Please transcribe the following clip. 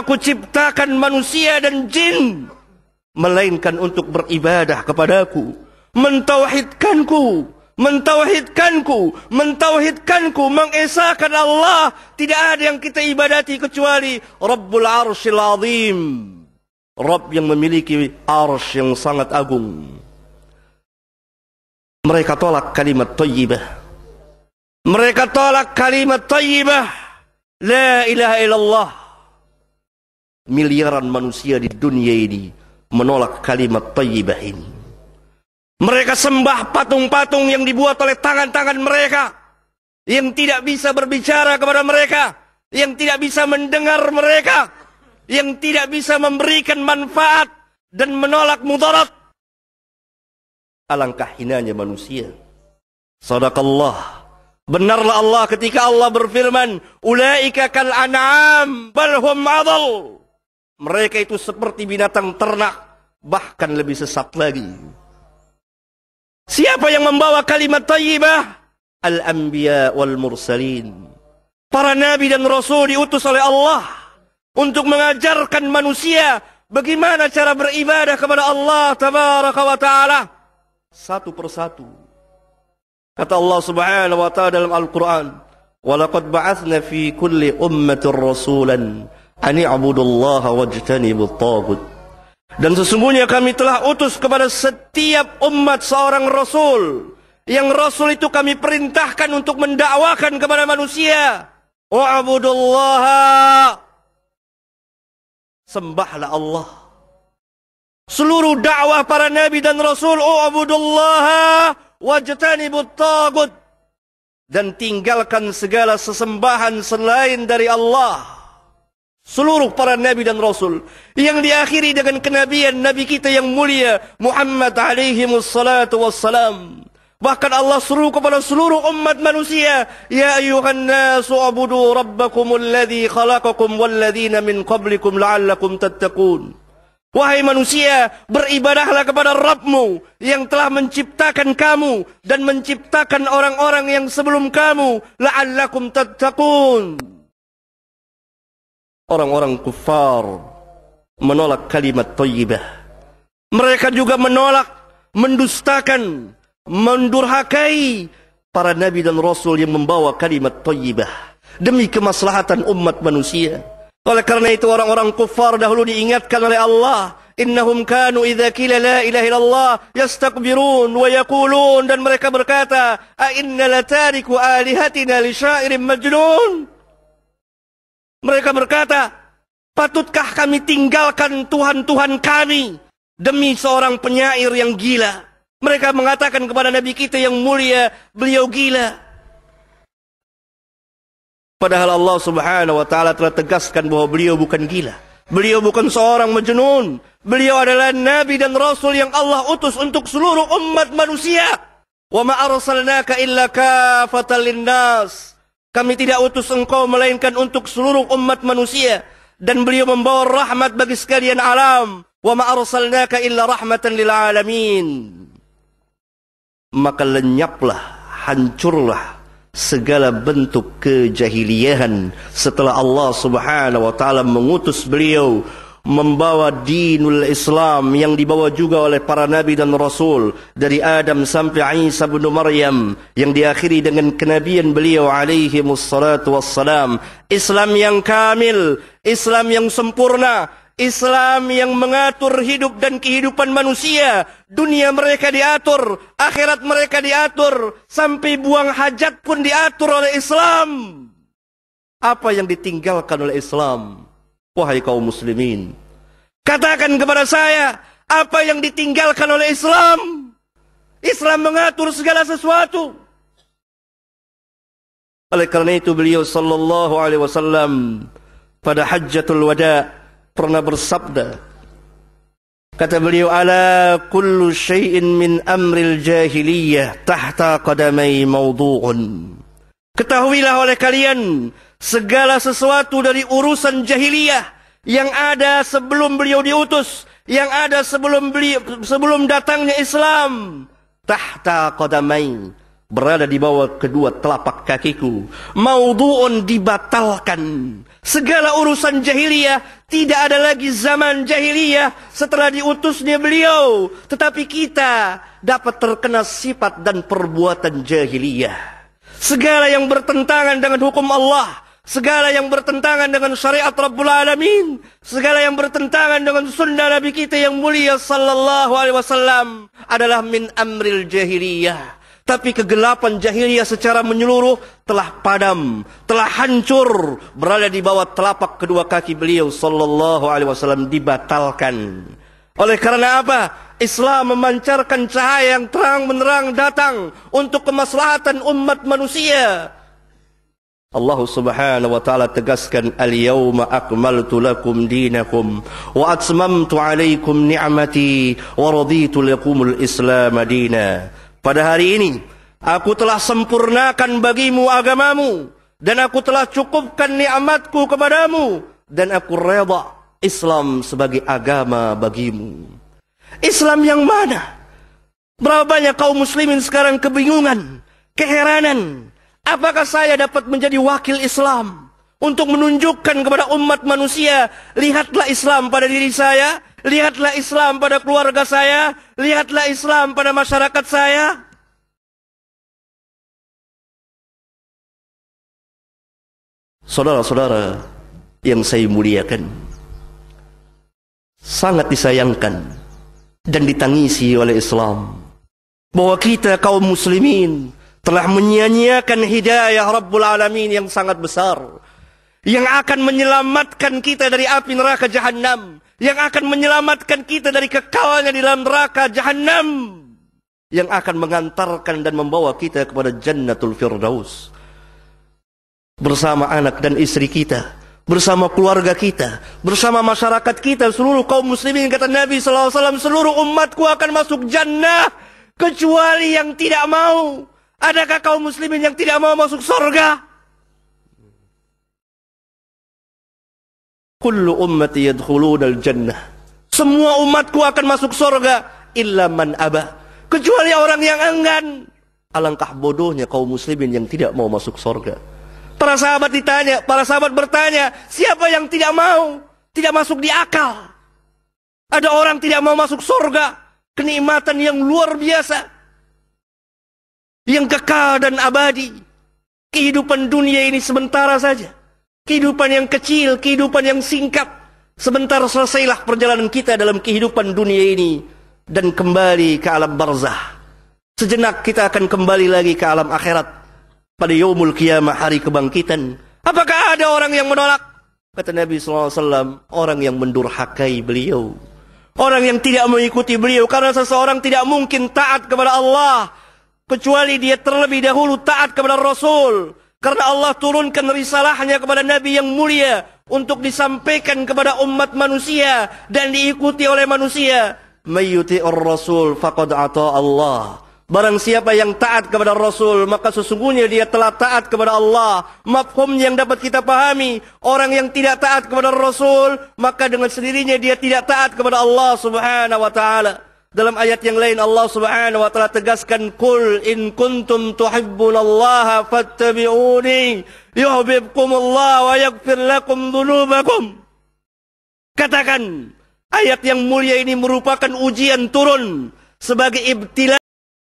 aku ciptakan manusia dan jin melainkan untuk beribadah kepadaku, mentauhidkanku, mengesahkan Allah. Tidak ada yang kita ibadati kecuali Rabbul Arsyil Azim, Rabb yang memiliki arsy yang sangat agung. Mereka tolak kalimat thayyibah. Mereka tolak kalimat thayyibah, la ilaha illallah. Miliaran manusia di dunia ini menolak kalimat thayyibah ini. Mereka sembah patung-patung yang dibuat oleh tangan-tangan mereka, yang tidak bisa berbicara kepada mereka, yang tidak bisa mendengar mereka, yang tidak bisa memberikan manfaat dan menolak mudarat. Alangkah hinanya manusia. Sadaqallah. Benarlah Allah ketika Allah berfirman, ulaika kal an'am bal hum adall. Mereka itu seperti binatang ternak, bahkan lebih sesat lagi. Siapa yang membawa kalimat thayyibah? Al-anbiya wal mursalin. Para nabi dan rasul diutus oleh Allah untuk mengajarkan manusia bagaimana cara beribadah kepada Allah tabaraka wa ta'ala, satu persatu. Kata Allah subhanahu wa ta'ala dalam Al-Quran, وَلَقَدْ بَعَثْنَا فِي كُلِّ أُمَّةٍ رَسُولًا أَنِ اعْبُدُوا اللَّهَ وَاجْتَنِبُوا الطَّاغُوتَ. Dan sesungguhnya kami telah utus kepada setiap umat seorang rasul. Yang rasul itu kami perintahkan untuk mendakwakan kepada manusia, wa'budullaha, sembahlah Allah. Seluruh dakwah para nabi dan rasul, wa'budullaha wajtanibut tagut, dan tinggalkan segala sesembahan selain dari Allah. Seluruh para nabi dan rasul yang diakhiri dengan kenabian nabi kita yang mulia Muhammad alaihi wassalatu wassalam. Bahkan Allah seru kepada seluruh umat manusia, ya ayyuhan nasu ubudu rabbakumul ladzi khalaqakum wal ladzina min qablikum la'allakum tattaqun. Wahai manusia, beribadahlah kepada Rabbmu yang telah menciptakan kamu dan menciptakan orang-orang yang sebelum kamu, la'allakum tattaqun. Orang-orang kufar menolak kalimat thayyibah. Mereka juga menolak, mendustakan, mendurhakai para nabi dan rasul yang membawa kalimat thayyibah demi kemaslahatan umat manusia. Oleh karena itu orang-orang kufar dahulu diingatkan oleh Allah, innahum kanu idza qila la ilaha illallah yastakbirun wa yaqulun, dan mereka berkata, a inna latariku alihatina li syairin majnun. Mereka berkata, patutkah kami tinggalkan Tuhan-Tuhan kami demi seorang penyair yang gila? Mereka mengatakan kepada nabi kita yang mulia, beliau gila. Padahal Allah subhanahu wa ta'ala telah tegaskan bahwa beliau bukan gila. Beliau bukan seorang majnun. Beliau adalah nabi dan rasul yang Allah utus untuk seluruh umat manusia. Wa ma arsalnaka illa kafatan linnas. Kami tidak utus engkau melainkan untuk seluruh umat manusia. Dan beliau membawa rahmat bagi sekalian alam. Wa ma arsalnaka illa rahmatan lil alamin. Maka lenyaplah, hancurlah segala bentuk kejahiliahan setelah Allah subhanahu wa ta'ala mengutus beliau membawa dinul Islam yang dibawa juga oleh para nabi dan rasul dari Adam sampai Isa bin Maryam, yang diakhiri dengan kenabian beliau alaihi wassalatu wassalam. Islam yang kamil, Islam yang sempurna, Islam yang mengatur hidup dan kehidupan manusia. Dunia mereka diatur, akhirat mereka diatur, sampai buang hajat pun diatur oleh Islam. Apa yang ditinggalkan oleh Islam? Wahai kaum muslimin, katakan kepada saya, apa yang ditinggalkan oleh Islam? Islam mengatur segala sesuatu. Oleh karena itu beliau sallallahu alaihi wasallam pada hajjatul wada' pernah bersabda, kata beliau, ala kullu syai'in min amril jahiliyah tahta qadamai mawdu'un. Ketahuilah oleh kalian, segala sesuatu dari urusan jahiliyah yang ada sebelum beliau diutus, yang ada sebelum datangnya Islam, tahta qadamai, berada di bawah kedua telapak kakiku. Maudhu'un, dibatalkan. Segala urusan jahiliyah, tidak ada lagi zaman jahiliyah setelah diutusnya beliau. Tetapi kita dapat terkena sifat dan perbuatan jahiliyah. Segala yang bertentangan dengan hukum Allah, segala yang bertentangan dengan syariat Rabbul Alamin, segala yang bertentangan dengan sunnah Nabi kita yang mulia sallallahu alaihi wasallam adalah min amril jahiliyah. Tapi kegelapan jahiliyah secara menyeluruh telah padam, telah hancur, berada di bawah telapak kedua kaki beliau sallallahu alaihi wasallam, dibatalkan. Oleh karena apa? Islam memancarkan cahaya yang terang menerang datang untuk kemaslahatan umat manusia. Allah Subhanahu wa taala tegaskan, al-yauma akmaltu lakum dinakum wa atmamtu alaikum ni'mati wa raditu lakumul Islam madina. Pada hari ini aku telah sempurnakan bagimu agamamu, dan aku telah cukupkan nikmatku kepadamu, dan aku redha Islam sebagai agama bagimu. Islam yang mana? Berapa banyak kaum muslimin sekarang kebingungan, keheranan. Apakah saya dapat menjadi wakil Islam untuk menunjukkan kepada umat manusia, lihatlah Islam pada diri saya, lihatlah Islam pada keluarga saya, lihatlah Islam pada masyarakat saya? Saudara-saudara yang saya muliakan, sangat disayangkan dan ditangisi oleh Islam bahwa kita kaum muslimin telah menyia-nyiakan hidayah Rabbul Alamin yang sangat besar, yang akan menyelamatkan kita dari api neraka Jahannam, yang akan menyelamatkan kita dari kekalnya di dalam neraka Jahannam, yang akan mengantarkan dan membawa kita kepada Jannatul Firdaus bersama anak dan istri kita, bersama keluarga kita, bersama masyarakat kita, seluruh kaum muslimin. Kata Nabi SAW, seluruh umatku akan masuk jannah kecuali yang tidak mau. Adakah kaum muslimin yang tidak mau masuk surga? Kullu ummati yadkhuluna al-jannah. Semua umatku akan masuk surga illa man aba, kecuali orang yang enggan. Alangkah bodohnya kaum muslimin yang tidak mau masuk surga. Para sahabat ditanya, para sahabat bertanya, siapa yang tidak mau? Tidak masuk di akal. Ada orang tidak mau masuk surga, kenikmatan yang luar biasa, yang kekal dan abadi. Kehidupan dunia ini sementara saja, kehidupan yang kecil, kehidupan yang singkat. Sebentar selesailah perjalanan kita dalam kehidupan dunia ini dan kembali ke alam barzah. Sejenak kita akan kembali lagi ke alam akhirat pada yaumul qiyamah, hari kebangkitan. Apakah ada orang yang menolak? Kata Nabi SAW, orang yang mendurhakai beliau, orang yang tidak mengikuti beliau. Karena seseorang tidak mungkin taat kepada Allah kecuali dia terlebih dahulu taat kepada Rasul. Karena Allah turunkan risalahnya kepada Nabi yang mulia untuk disampaikan kepada umat manusia dan diikuti oleh manusia. Mayyuti'ur Rasul faqad ata Allah. Barang siapa yang taat kepada Rasul, maka sesungguhnya dia telah taat kepada Allah. Mafhum yang dapat kita pahami, orang yang tidak taat kepada Rasul, maka dengan sendirinya dia tidak taat kepada Allah Subhanahu wa ta'ala. Dalam ayat yang lain Allah Subhanahu wa ta'ala tegaskan, Qul in kuntum tuhibbunallaha fattabi'uni yuhibbukumullah wa yaghfir lakum dhunubakum. Katakan, ayat yang mulia ini merupakan ujian turun sebagai ibtila